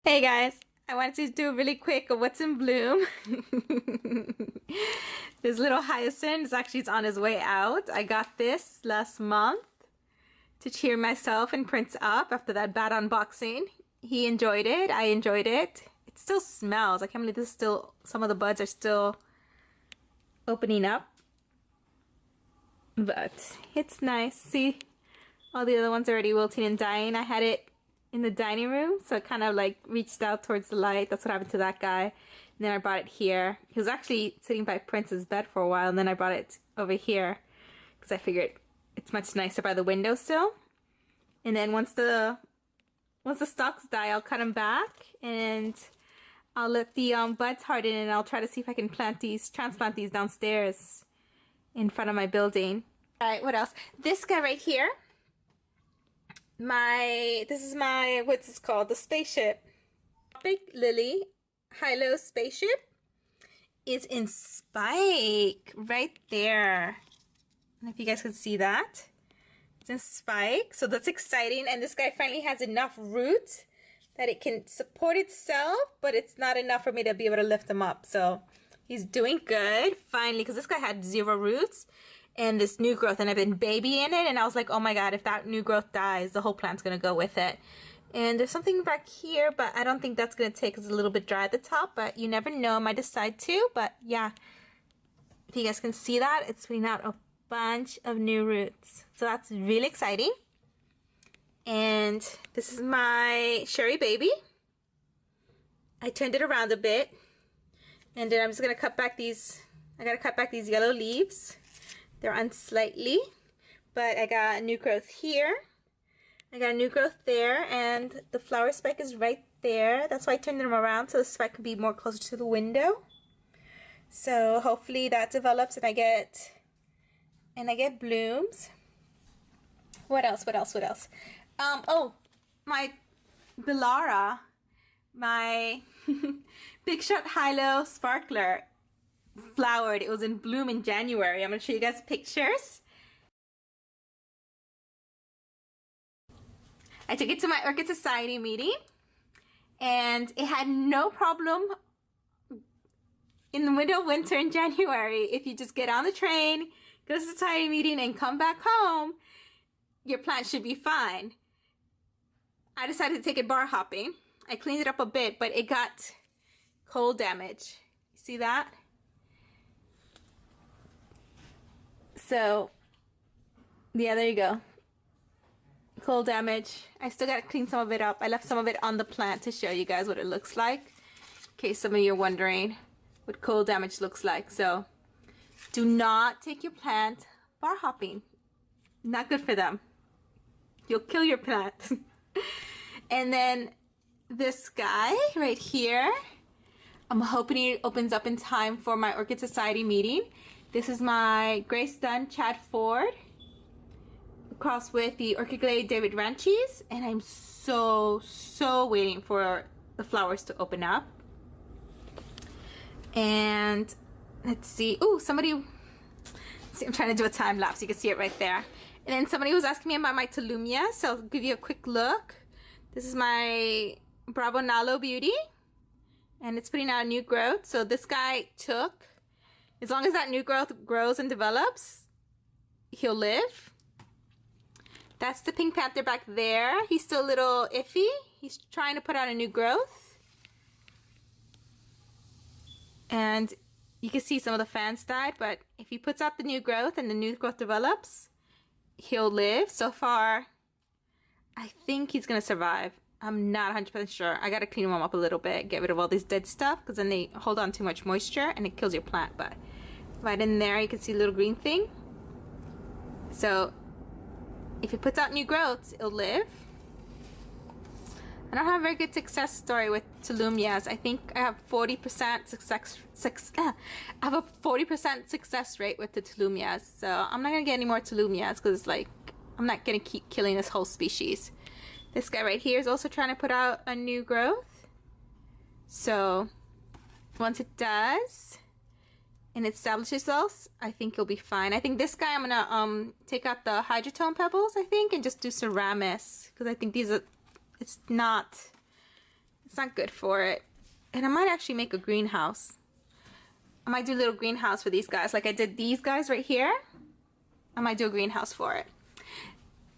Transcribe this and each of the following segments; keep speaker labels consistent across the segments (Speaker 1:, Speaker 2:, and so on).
Speaker 1: Hey guys, I wanted to do a really quick what's in bloom. This little hyacinth is actually it's on his way out. I got this last month to cheer myself and Prince up after that bad unboxing. He enjoyed it. I enjoyed it. It still smells. I can't believe this is still, some of the buds are still opening up. But it's nice. See, all the other ones are already wilting and dying. I had it in the dining room, so it kind of like reached out towards the light. That's what happened to that guy. And then I brought it here. He was actually sitting by Prince's bed for a while, and then I brought it over here because I figured it's much nicer by the windowsill. And then once the stalks die, I'll cut them back and I'll let the buds harden, and I'll try to see if I can transplant these downstairs in front of my building. All right, what else? This guy right here. This is my, what's this called? The spaceship. Big Lily high-low spaceship is in spike right there. I don't know if you guys can see that. It's in spike, so that's exciting. And this guy finally has enough roots that it can support itself, but it's not enough for me to be able to lift him up. So he's doing good finally, because this guy had 0 roots and this new growth, and I've been babying it, and I was like, oh my god, if that new growth dies, the whole plant's gonna go with it. And there's something back here, but I don't think that's gonna take, because it's a little bit dry at the top, but you never know, I might decide to. But yeah, if you guys can see that, it's putting out a bunch of new roots, so that's really exciting. And this is my Sherry baby. I turned it around a bit, and then I'm just gonna cut back these, I gotta cut back these yellow leaves. They're on slightly, but I got a new growth here. I got a new growth there, and the flower spike is right there. That's why I turned them around, so the spike could be more closer to the window. So hopefully that develops and I get blooms. What else? Oh, my Bellara, my Big Shot High-Low Sparkler flowered. It was in bloom in January. I'm going to show you guys pictures. I took it to my Orchid Society meeting, and it had no problem in the middle of winter in January. If you just get on the train, go to the society meeting, and come back home, your plant should be fine. I decided to take it bar hopping. I cleaned it up a bit, but it got cold damage. You see that? So, yeah, there you go. Cold damage. I still gotta clean some of it up. I left some of it on the plant to show you guys what it looks like, in case some of you are wondering what cold damage looks like. So, do not take your plant bar hopping. Not good for them. You'll kill your plant. And then this guy right here, I'm hoping he opens up in time for my Orchid Society meeting. This is my Grace Dunn Chad Ford crossed with the Orchid Glade David Ranchis, and I'm so waiting for the flowers to open up. And let's see. Oh, somebody, see, I'm trying to do a time lapse. You can see it right there. And then somebody was asking me about my Tolumia, so I'll give you a quick look. This is my Bravo Nalo Beauty, and it's putting out a new growth. So this guy took, as long as that new growth grows and develops, he'll live. That's the Pink Panther back there. He's still a little iffy. He's trying to put out a new growth. And you can see some of the fans died, but if he puts out the new growth and the new growth develops, he'll live. So far, I think he's gonna survive. I'm not 100% sure. I gotta clean them up a little bit, get rid of all this dead stuff, because then they hold on too much moisture and it kills your plant. But right in there, you can see a little green thing. So if it puts out new growths, it'll live. I don't have a very good success story with Tolumias. I think I have 40% I have a 40% success rate with the Tolumias. So I'm not gonna get any more Tolumias, because like I'm not gonna keep killing this whole species. This guy right here is also trying to put out a new growth. So once it does and it establishes itself, I think it'll be fine. I think this guy I'm gonna take out the hydrotone pebbles, I think, and just do Ceramis, because I think these are, it's not It's not good for it. And I might actually make a greenhouse. I might do a little greenhouse for these guys. Like I did these guys right here. I might do a greenhouse for it.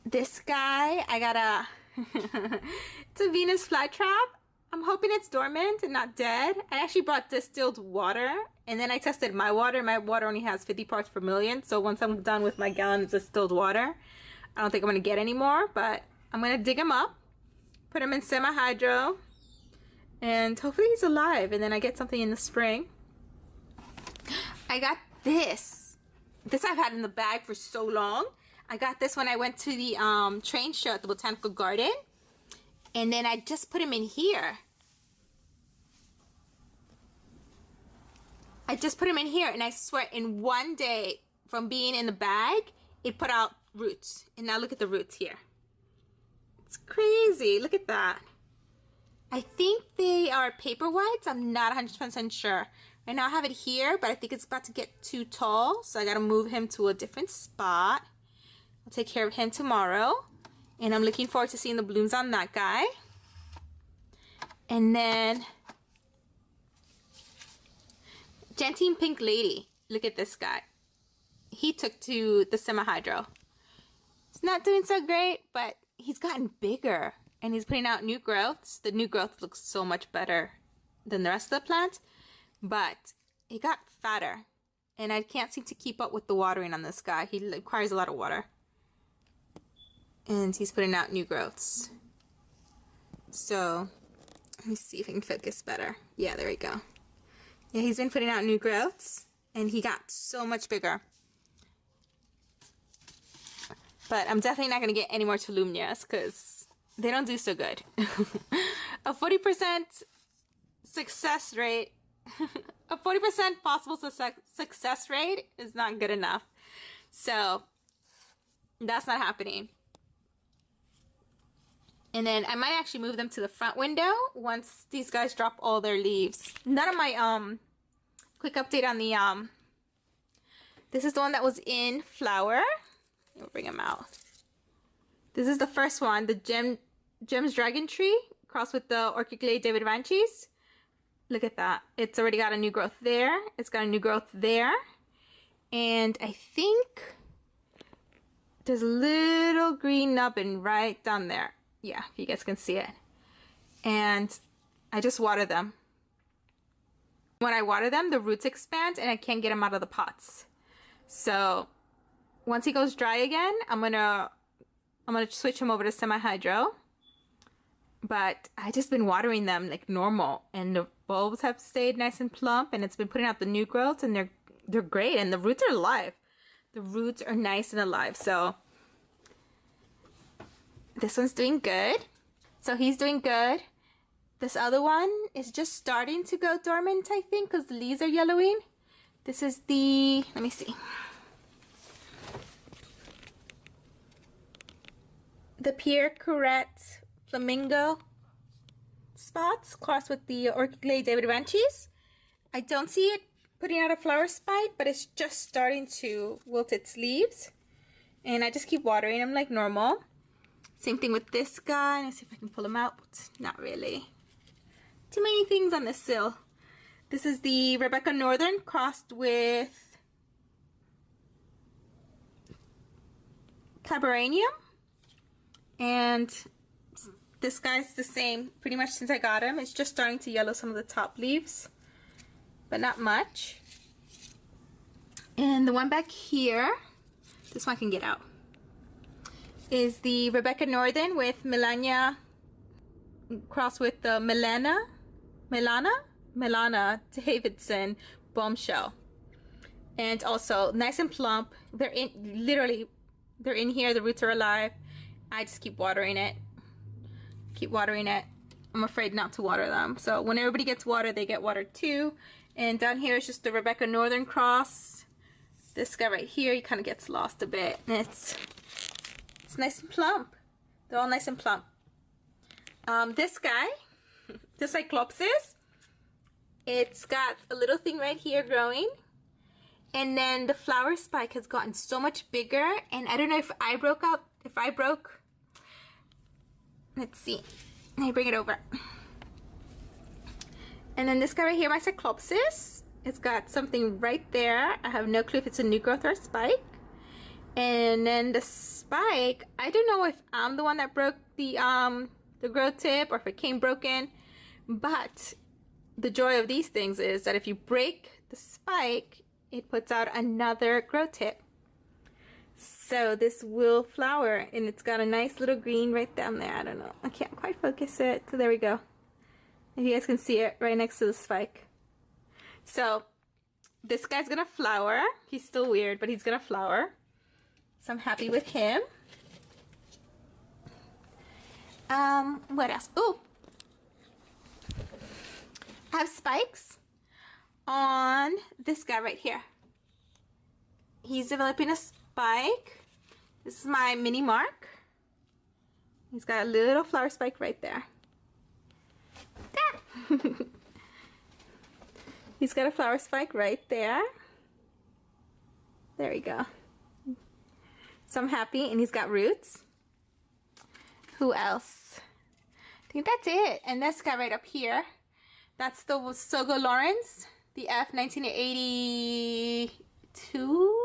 Speaker 1: This guy, I got a... it's a Venus flytrap. I'm hoping it's dormant and not dead. I actually brought distilled water. And then I tested my water. My water only has 50 parts per million. So once I'm done with my gallon of distilled water, I don't think I'm going to get any more. But I'm going to dig him up. Put him in semi-hydro. And hopefully he's alive. And then I get something in the spring. I got this. This I've had in the bag for so long. I got this when I went to the train show at the Botanical Garden. And then I just put him in here. I just put him in here. And I swear in one day from being in the bag, it put out roots. And now look at the roots here. It's crazy. Look at that. I think they are paper whites. I'm not 100% sure. Right now I have it here, but I think it's about to get too tall. So I got to move him to a different spot. I'll take care of him tomorrow. And I'm looking forward to seeing the blooms on that guy. And then Gentian Pink Lady. Look at this guy. He took to the semi-hydro. It's not doing so great, but he's gotten bigger. And he's putting out new growths. The new growth looks so much better than the rest of the plant. But he got fatter. And I can't seem to keep up with the watering on this guy. He requires a lot of water. And he's putting out new growths. So, let me see if I can focus better. Yeah, there we go. Yeah, he's been putting out new growths. And he got so much bigger. But I'm definitely not going to get any more Tolumnias because they don't do so good. A 40% success rate, a 40% possible success rate is not good enough. So, that's not happening. And then I might actually move them to the front window once these guys drop all their leaves. None of my, quick update on the, this is the one that was in flower. We'll bring them out. This is the first one, the Gems Dragon Tree, crossed with the Orchid David Vanchis. Look at that. It's already got a new growth there. It's got a new growth there. And I think there's a little green nubbin right down there. Yeah, if you guys can see it. And I just water them. When I water them, the roots expand and I can't get them out of the pots. So once he goes dry again, I'm gonna switch him over to semi-hydro. But I just been watering them like normal, and the bulbs have stayed nice and plump, and it's been putting out the new growths, and they're great, and the roots are alive. The roots are nice and alive. So this one's doing good. So he's doing good. This other one is just starting to go dormant, I think, because the leaves are yellowing. This is the, let me see. The Pierre Curet Flamingo spots crossed with the Orchid David Vanchis. I don't see it putting out a flower spike, but it's just starting to wilt its leaves. And I just keep watering them like normal. Same thing with this guy. Let's see if I can pull him out. Not really. Too many things on this sill. This is the Rebecca Northern crossed with Caberanium. And this guy's the same pretty much since I got him. It's just starting to yellow some of the top leaves, but not much. And the one back here, this one can get out, is the Rebecca Northern with Melania crossed with the Milana Davidson Bombshell. And also nice and plump. They're in, literally, they're in here. The roots are alive. I just keep watering it. Keep watering it. I'm afraid not to water them. So when everybody gets water, they get watered too. And down here is just the Rebecca Northern cross. This guy right here, he kind of gets lost a bit. And it's nice and plump. They're all nice and plump. This guy, the Cyclopsis, it's got a little thing right here growing. And then the flower spike has gotten so much bigger. And I don't know if I broke, let's see. Let me bring it over. And then this guy right here, my Cyclopsis, it's got something right there. I have no clue if it's a new growth or a spike. And then the spike, I don't know if I'm the one that broke the growth tip or if it came broken, but the joy of these things is that if you break the spike, it puts out another growth tip. So this will flower, and it's got a nice little green right down there. I don't know, I can't quite focus it. So there we go. If you guys can see it right next to the spike. So this guy's gonna flower. He's still weird, but he's gonna flower. So I'm happy with him. What else? Oh, I have spikes on this guy right here. He's developing a spike. This is my mini Mark. He's got a little flower spike right there. He's got a flower spike right there. There we go. So I'm happy, and he's got roots. Who else? I think that's it. And this guy right up here, that's the Sogo Lawrence, the F 1982.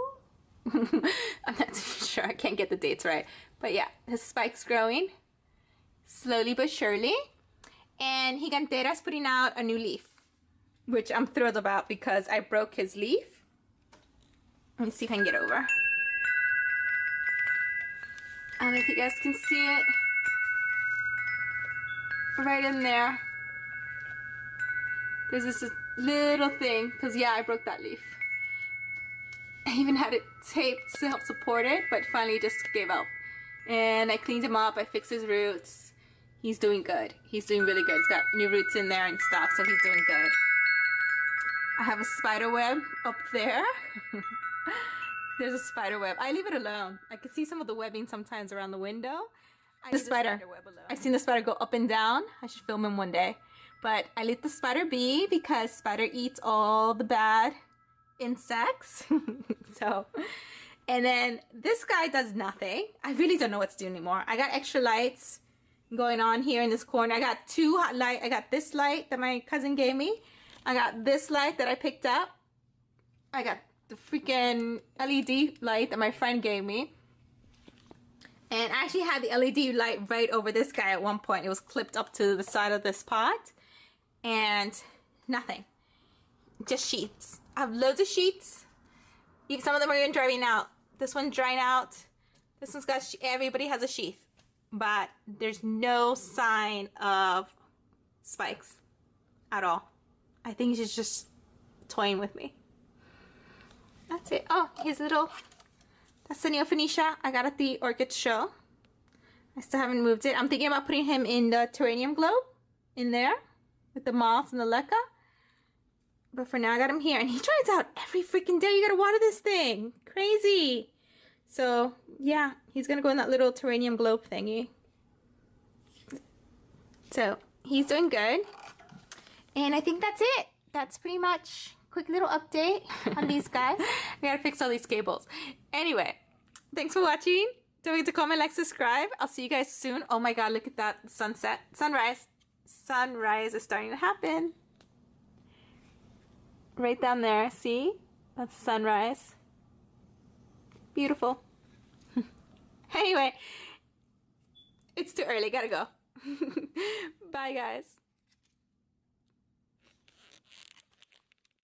Speaker 1: I'm not too sure. I can't get the dates right. But yeah, his spike's growing slowly but surely. And Gigantera's putting out a new leaf, which I'm thrilled about because I broke his leaf. Let me see if I can get over. I don't know if you guys can see it. Right in there. There's this little thing, because yeah, I broke that leaf. I even had it taped to help support it, but finally just gave up. And I cleaned him up, I fixed his roots. He's doing good. He's doing really good. He's got new roots in there and stuff, so he's doing good. I have a spider web up there. There's a spider web. I leave it alone. I can see some of the webbing sometimes around the window. I've seen the spider go up and down. I should film him one day. But I let the spider be because spider eats all the bad insects. So, and then this guy does nothing. I really don't know what to do anymore. I got extra lights going on here in this corner. I got two hot light. I got this light that my cousin gave me. I got this light that I picked up. I got the freaking LED light that my friend gave me. And I actually had the LED light right over this guy at one point. It was clipped up to the side of this pot. And nothing. Just sheets. I have loads of sheets. Some of them are even drying out. This one's drying out. This one's got, everybody has a sheath. But there's no sign of spikes at all. I think he's just toying with me. That's it. Oh, his little, that's the Neophonetia I got at the Orchid show. I still haven't moved it. I'm thinking about putting him in the terrarium globe in there with the moths and the leca. But for now, I got him here. And he dries out every freaking day. You gotta water this thing. Crazy. So, yeah, he's gonna go in that little terrarium globe thingy. So, he's doing good. And I think that's it. That's pretty much quick little update on these guys. I gotta fix all these cables. Anyway, thanks for watching. Don't forget to comment, like, subscribe. I'll see you guys soon. Oh my god, look at that sunset. Sunrise. Sunrise is starting to happen. Right down there, see? That's sunrise. Beautiful. Anyway, it's too early. Gotta go. Bye, guys.